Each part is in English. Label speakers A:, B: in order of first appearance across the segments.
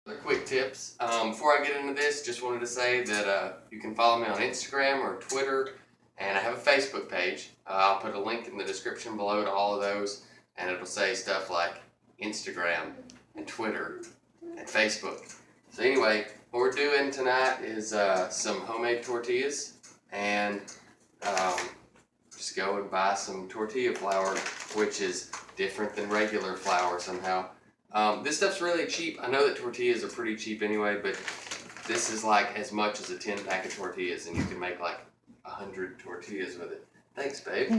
A: Other quick tips. Before I get into this, just wanted to say that you can follow me on Instagram or Twitter, and I have a Facebook page. I'll put a link in the description below to all of those, and it'll say stuff like Instagram and Twitter and Facebook. So anyway, what we're doing tonight is some homemade tortillas, and just go and buy some tortilla flour, which is different than regular flour somehow. This stuff's really cheap. I know that tortillas are pretty cheap anyway, but this is like as much as a 10-pack of tortillas, and you can make like 100 tortillas with it. Thanks, babe.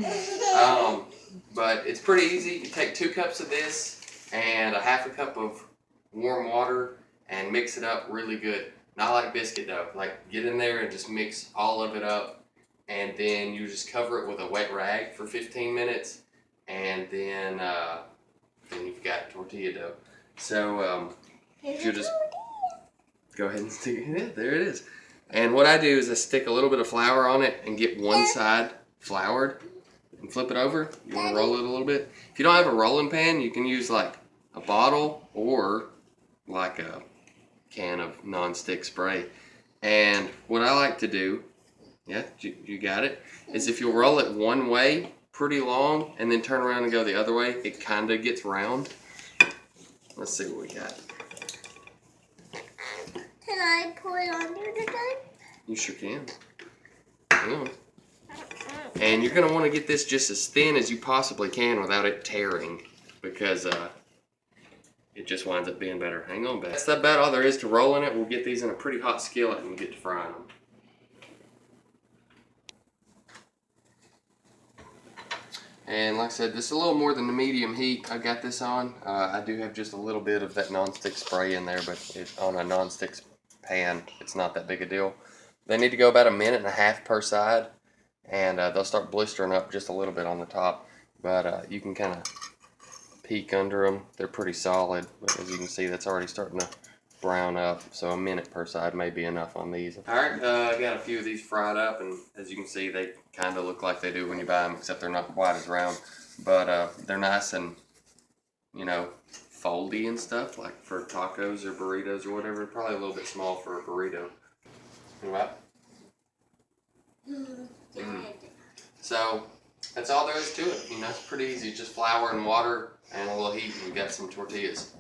A: But it's pretty easy. You take 2 cups of this and a half a cup of warm water and mix it up really good. Not like biscuit dough. Like, get in there and just mix all of it up, and then you just cover it with a wet rag for 15 minutes, and then you've got tortilla dough. So you just go ahead and stick it in. There it is. And what I do is I stick a little bit of flour on it and get one side floured and flip it over. You want to roll it a little bit. If you don't have a rolling pan, you can use like a bottle or like a can of non-stick spray. And what I like to do, yeah, you got it, is if you'll roll it one way pretty long and then turn around and go the other way, it kind of gets round. Let's see what we got.
B: Can I pour it under the gun?
A: You sure can. Hang on. And you're going to want to get this just as thin as you possibly can without it tearing, because it just winds up being better. Hang on, babe. That's about all there is to rolling it. We'll get these in a pretty hot skillet and get to frying them. And like I said, this is a little more than the medium heat I got this on. I do have just a little bit of that non-stick spray in there, but on a non-stick pan, it's not that big a deal. They need to go about 1.5 minutes per side, and they'll start blistering up just a little bit on the top. But you can kind of peek under them. They're pretty solid, but as you can see, that's already starting to brown up. So 1 minute per side may be enough on these. Alright, I got a few of these fried up, and as you can see, they kind of look like they do when you buy them, except they're not quite as round. But they're nice and, you know, foldy and stuff, like for tacos or burritos or whatever. Probably a little bit small for a burrito. What? So that's all there is to it. You know, it's pretty easy. Just flour and water and a little heat, and you got some tortillas.